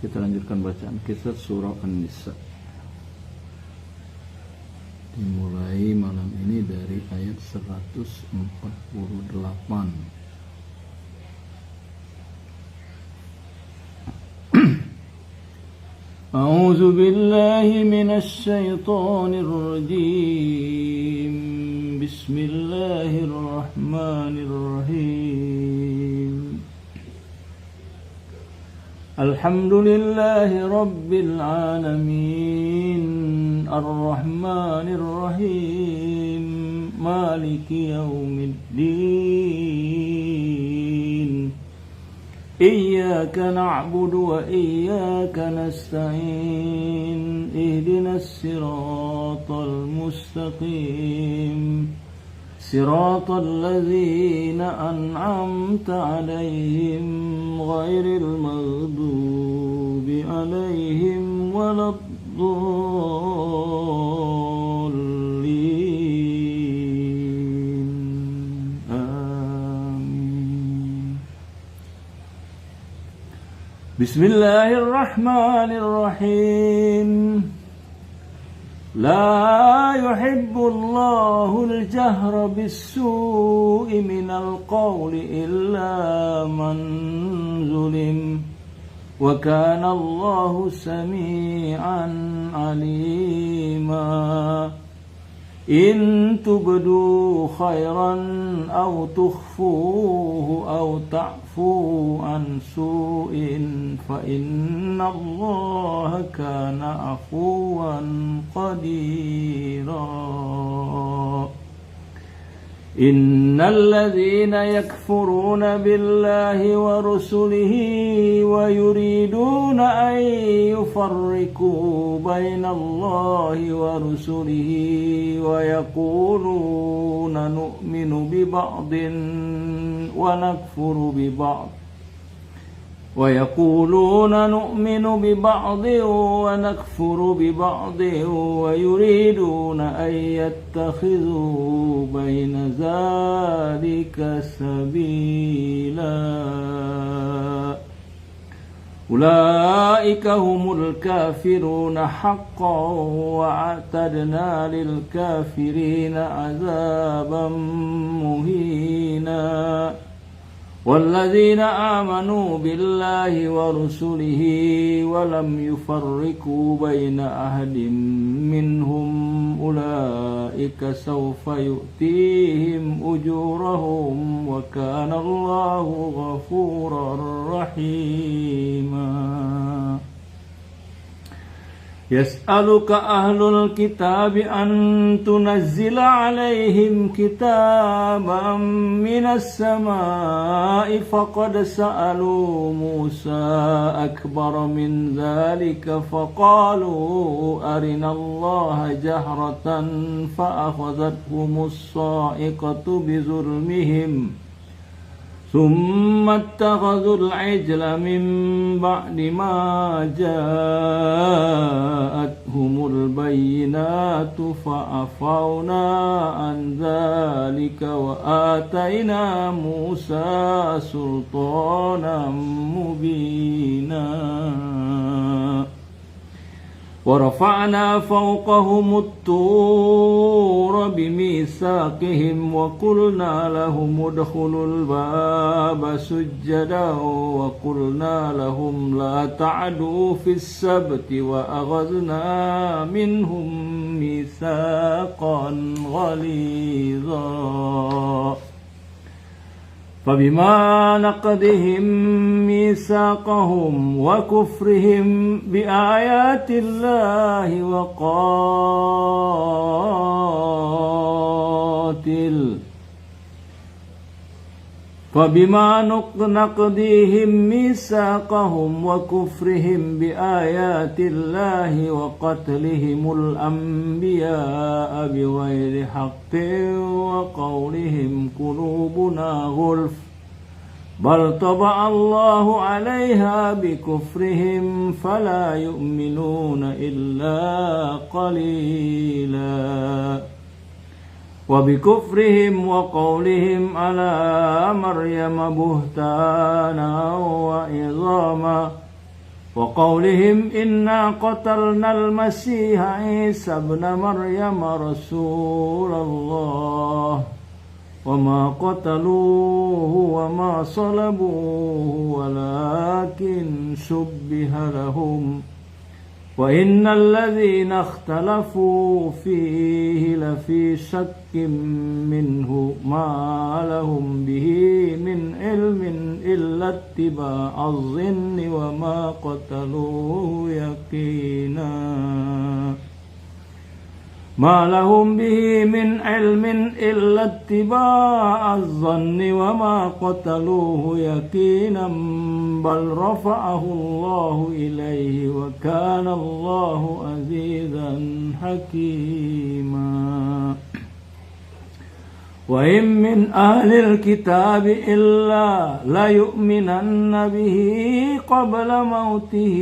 Kita lanjutkan bacaan kisah surah An-Nisa. Dimulai malam ini dari ayat 148. A'udzu billahi minasy syaithanir rajim. Bismillahirrahmanirrahim. Alhamdulillahi rabbil alamin. Ar-Rahmanir Rahim. Maliki yaumiddin. Iyyaka na'budu wa iyyaka nasta'in. Ihdinas siratal mustaqim. Siratal ladzina an'amta 'alaihim ghairil maghdubi 'alaihim waladdallin. Amin. Bismillahirrahmanirrahim. La yuhibbullahu al-jahra bis-su'i minal qawli illa man zulim. Wa kana Allahu sami'an 'alima. In tubdu khairan aw tukhfuhu aw ta'fu an su'in fa inna Allaha kana 'afuwan qadira. Innal ladzina yakfuruna billahi wa rusulihi wa yuriduna an yufarriqu bainallahi wa rusulihi wa yaquluna nu'minu bi ba'din wa nakfuru bi ba'd ويقولون نؤمن ببعض ونكفر ببعض ويريدون أن يتخذوا بين ذلك سبيلا أولئك هم الكافرون حقا وأعتدنا للكافرين عذابا مهينا والذين آمنوا بالله ورسله ولم يفرقوا بين أحد منهم أولئك سوف يؤتيهم أجورهم وكان الله غفورا رحيما. يسألك أهل الكتاب أن تنزل عليهم كتابا من السماء فقد سألوا موسى أكبر من ذلك فقالوا أرنا الله جهرة فأخذتهم الصاعقة بظلمهم ثم اتخذوا العجل من بعد ما جاءتهم البينات فعفونا عن ذلك وآتينا موسى سلطانا مبينا ورفعنا فوقهم الطور بميثاقهم وقلنا لهم ادخلوا الباب سجدا وقلنا لهم لا تعدوا في السبت وأخذنا منهم ميثاقا غليظا فبما نقضهم ميثاقهم وكفرهم بآيات الله فبما نقضهم ميثاقهم وكفرهم بآيات الله وقتلهم الأنبياء بغير حق وقولهم قلوبنا غلف بل طبع الله عليها بكفرهم فلا يؤمنون إلا قليلا وبكفرهم وقولهم على مريم بهتانا وعظاما وقولهم إنا قتلنا المسيح عيسى ابن مريم رسول الله وما قتلوه وما صلبوه ولكن شبه لهم وإن الذين اختلفوا فيه لفي شك منه ما لهم به من علم إلا اتباع الظن وما قتلوه يقينا ما لهم به من علم إلا اتباع الظن وما قتلوه يقينا بل رفعه الله إليه وكان الله عزيزا حكيما وإن من أهل الكتاب إلا ليؤمنن به قبل موته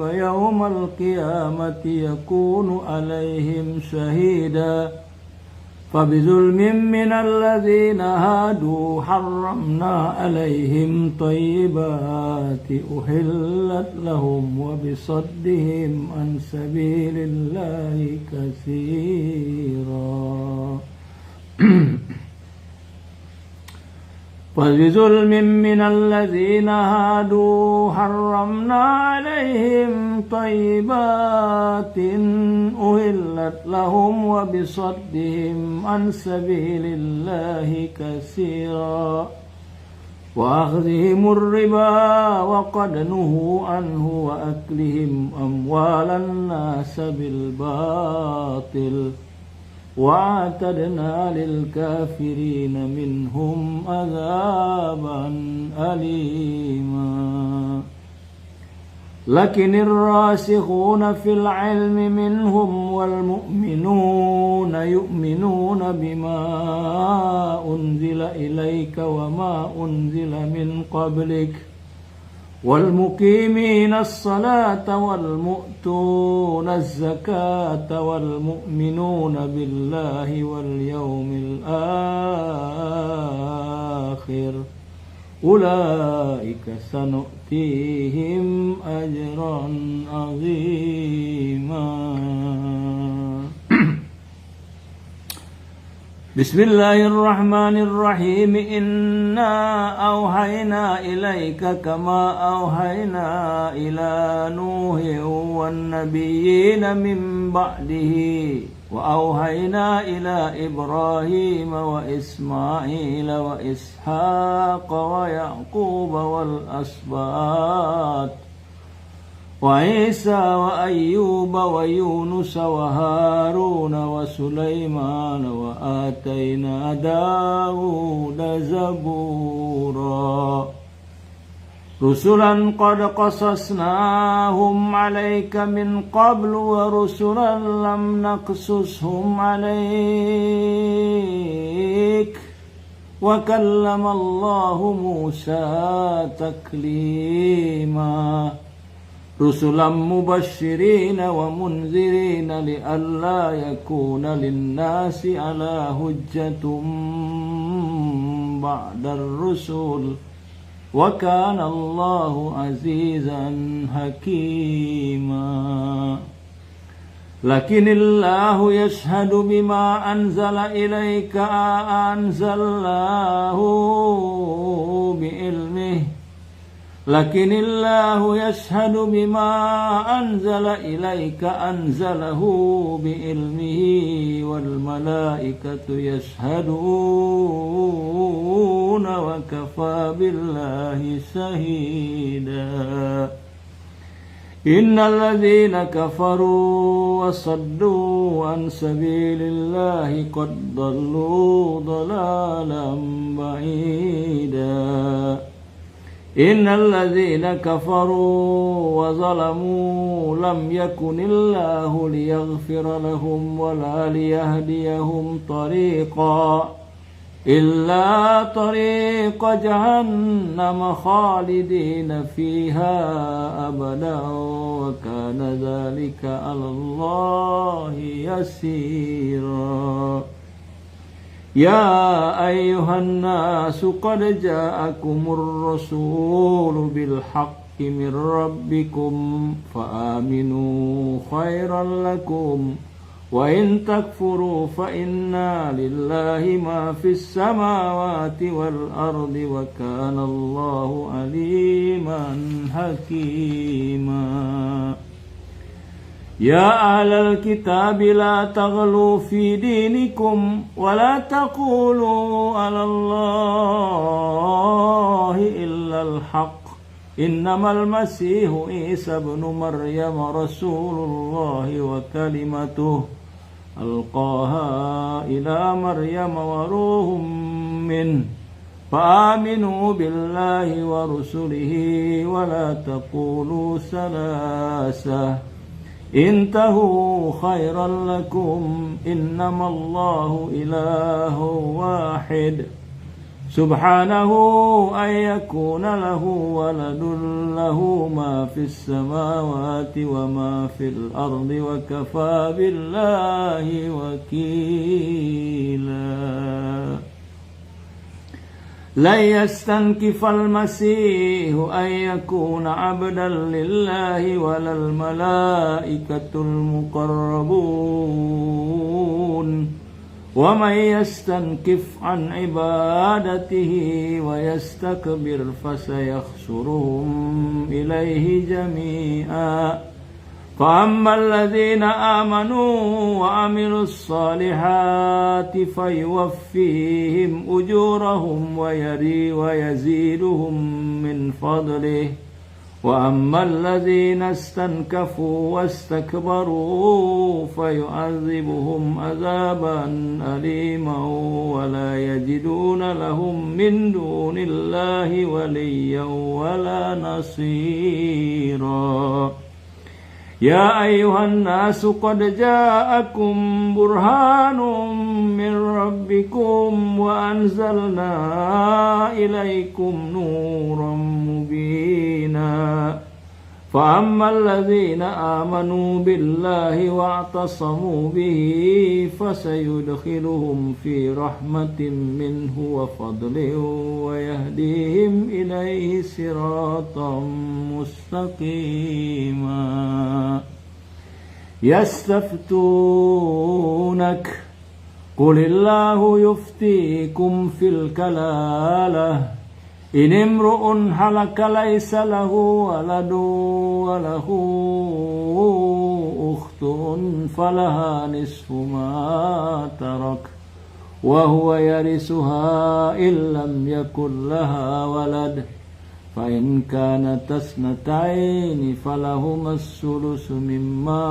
ويوم القيامة يكون عليهم شهيدا فبظلم من الذين هادوا حرمنا عليهم طيبات أحلت لهم وبصدهم عن سبيل الله كثيرا فبظلم من الذين هادوا حرمنا عليهم طيبات أحلت لهم وبصدهم عن سبيل الله كثيرا وأخذهم الربا وقد نهوا عنه وأكلهم أموال الناس بالباطل وأعتدنا للكافرين منهم عذابا أليما لكن الراسخون في العلم منهم والمؤمنون يؤمنون بما أنزل إليك وما أنزل من قبلك والمقيمين الصلاة والمؤتون الزكاة والمؤمنون بالله واليوم الآخر أولئك سنؤتيهم أجرا عظيما بسم الله الرحمن الرحيم إنا أوحينا إليك كما أوحينا إلى نوح والنبيين من بعده وأوحينا إلى إبراهيم وإسماعيل وإسحاق ويعقوب والأسباط وعيسى وأيوب ويونس وهارون وسليمان وآتينا داود زبورا رسلا قد قصصناهم عليك من قبل ورسلا لم نقصصهم عليك وكلم الله موسى تكليما رسلا مبشرين ومنذرين لئلا يكون للناس على حجة بعد الرسل وكان الله عزيزا حكيما لكن الله يشهد بما أنزل إليك أنزله بعلمه لكن الله يشهد بما أنزل إليك أنزله بعلمه والملائكة يشهدون وكفى بالله شهيدا إن الذين كفروا وصدوا عن سبيل الله قد ضلوا ضلالا بعيدا إن الذين كفروا وظلموا لم يكن الله ليغفر لهم ولا ليهديهم طريقا إلا طريق جهنم خالدين فيها أبدا وكان ذلك على الله يسيرا يا أيها الناس قد جاءكم الرسول بالحق من ربكم فآمنوا خيرا لكم وإن تكفروا فإن لله ما في السماوات والأرض وكان الله عليما حكيما يا أهل الكتاب لا تغلوا في دينكم ولا تقولوا على الله إلا الحق إنما المسيح عيسى ابن مريم رسول الله وكلمته ألقاها إلى مريم وروح منه فآمنوا بالله ورسله ولا تقولوا ثلاثة انتهوا خيرا لكم إنما الله إله واحد سبحانه أن يكون له ولد له ما في السماوات وما في الأرض وكفى بالله وكيلا لن يستنكف المسيح أن يكون عبدا لله ولا الملائكة المقربون ومن يستنكف عن عبادته ويستكبر فسيحشرهم إليه جميعا فأما الذين آمنوا وعملوا الصالحات فيوفيهم أجورهم ويزيدهم من فضله وأما الذين استنكفوا واستكبروا فيعذبهم عذابا أليما ولا يجدون لهم من دون الله وليا ولا نصيرا يا أيها الناس قد جاءكم برهان من ربكم وأنزلنا إليكم نورا مبينا فأما الذين آمنوا بالله واعتصموا به فسيدخلهم في رحمة منه وفضل ويهديهم إليه صراطا مستقيما يستفتونك قل الله يفتيكم في الكلالة إن امرؤ هلك ليس له ولد وله أخت فلها نصف ما ترك وهو يرثها إن لم يكن لها ولد فإن كانت اثنتين فلهما الثلث مما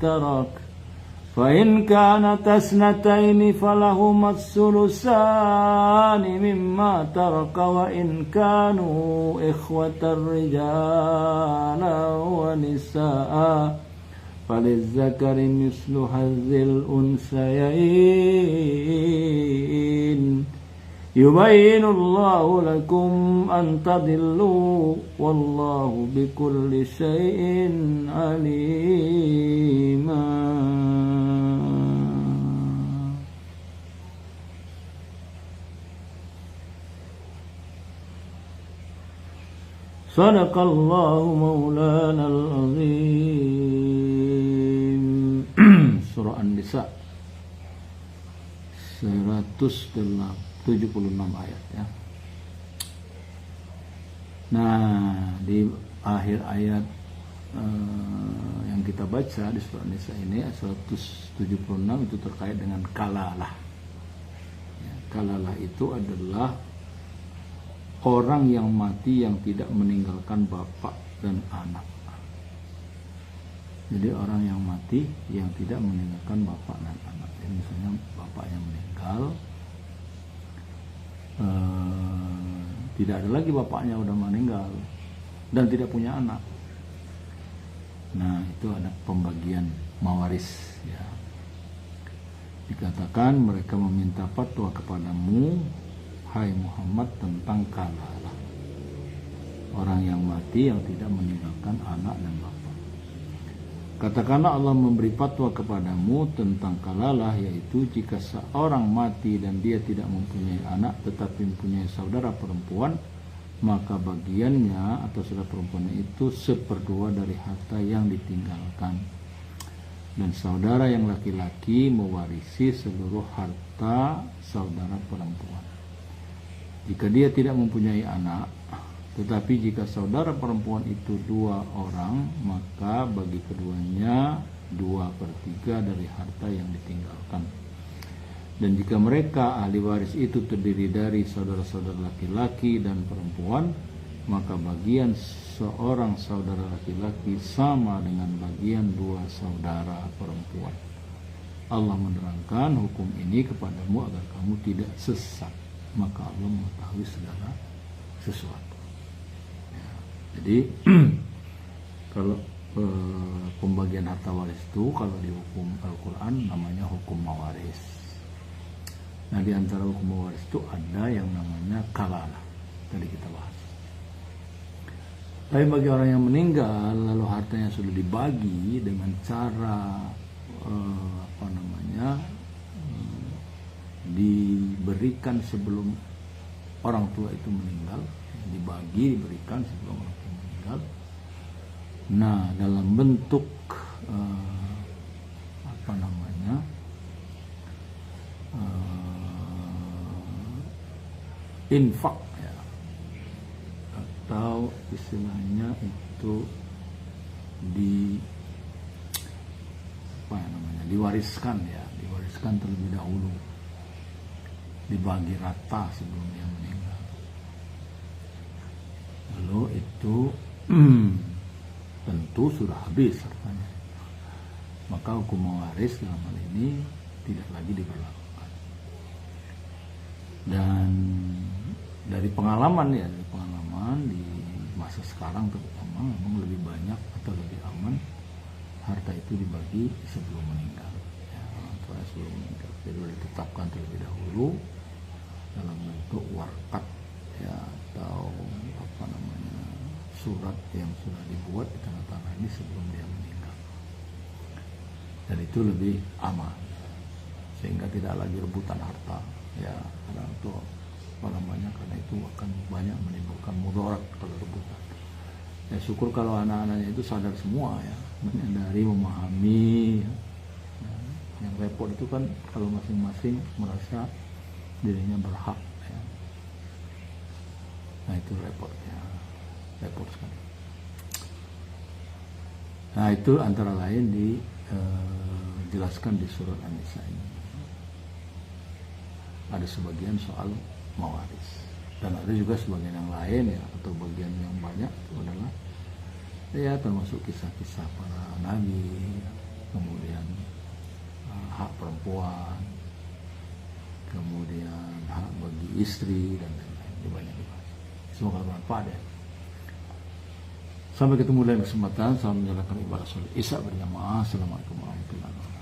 ترك فإن كانت اثنتين فلهما الثلثان مما ترك وإن كانوا إخوة رجالا ونساء فللذكر مثل حظ الأنثيين يبين الله لكم أن تضلوا والله بكل شيء عليما صدق الله مولانا العظيم. Surah An-Nisa 176 ayat ya. Nah, di akhir ayat yang kita baca di surah An-Nisa ini 176 itu terkait dengan kalalah. Ya, kalalah itu adalah orang yang mati yang tidak meninggalkan bapak dan anak. Jadi orang yang mati yang tidak meninggalkan bapak dan anak. Jadi misalnya bapaknya meninggal, tidak ada lagi bapaknya udah meninggal dan tidak punya anak. Nah, itu ada pembagian mawaris ya. Dikatakan mereka meminta fatwa kepadamu, hai Muhammad, tentang kalalah, orang yang mati yang tidak meninggalkan anak dan bapak. Katakanlah Allah memberi fatwa kepadamu tentang kalalah, yaitu jika seorang mati dan dia tidak mempunyai anak tetapi mempunyai saudara perempuan, maka bagiannya atau saudara perempuannya itu 1/2 dari harta yang ditinggalkan. Dan saudara yang laki-laki mewarisi seluruh harta saudara perempuan. Jika dia tidak mempunyai anak, tetapi jika saudara perempuan itu 2 orang, maka bagi keduanya 2/3 dari harta yang ditinggalkan. Dan jika mereka ahli waris itu terdiri dari saudara-saudara laki-laki dan perempuan, maka bagian seorang saudara laki-laki sama dengan bagian 2 saudara perempuan. Allah menerangkan hukum ini kepadamu agar kamu tidak sesat. Maka Allah mengetahui segala sesuatu. Ya, jadi kalau pembagian harta waris itu kalau di hukum Al-Quran namanya hukum mawaris. Nah, di antara hukum mawaris itu ada yang namanya kalalah. Tadi kita bahas. Tapi bagi orang yang meninggal lalu hartanya sudah dibagi dengan cara diberikan sebelum orang tua itu meninggal, diberikan sebelum orang tua meninggal. Nah, dalam bentuk infak ya, atau istilahnya itu diwariskan terlebih dahulu, dibagi rata sebelum dia meninggal. Lalu itu tentu sudah habis hartanya, maka hukum mewaris dalam hal ini tidak lagi diberlakukan. Dan dari pengalaman di masa sekarang terutama memang lebih banyak atau lebih aman harta itu dibagi sebelum meninggal. Sebelum meninggal, jadi sudah ditetapkan terlebih dahulu dalam bentuk warqat ya, atau surat yang sudah dibuat ditandatangani sebelum dia meninggal, dan itu lebih aman sehingga tidak lagi rebutan harta ya, karena itu akan banyak menimbulkan mudarat kalau rebutan. Ya syukur kalau anak-anaknya itu sadar semua ya, menyadari, memahami ya. Yang repot itu kan kalau masing-masing merasa dirinya berhak ya. Nah itu repot sekali. Nah itu antara lain dijelaskan di surat An-Nisa ini. Ada sebagian soal mawaris, dan ada juga sebagian yang lain ya, atau bagian yang banyak itu adalah ya termasuk kisah-kisah para nabi, kemudian hak perempuan, kemudian hak bagi istri dan lain-lain, banyak dibahas. Semoga bermanfaat ya. Sampai ketemu lain kesempatan. Salam menjalankan ibadah sholat Isya berjamaah. Assalamualaikum warahmatullahi wabarakatuh.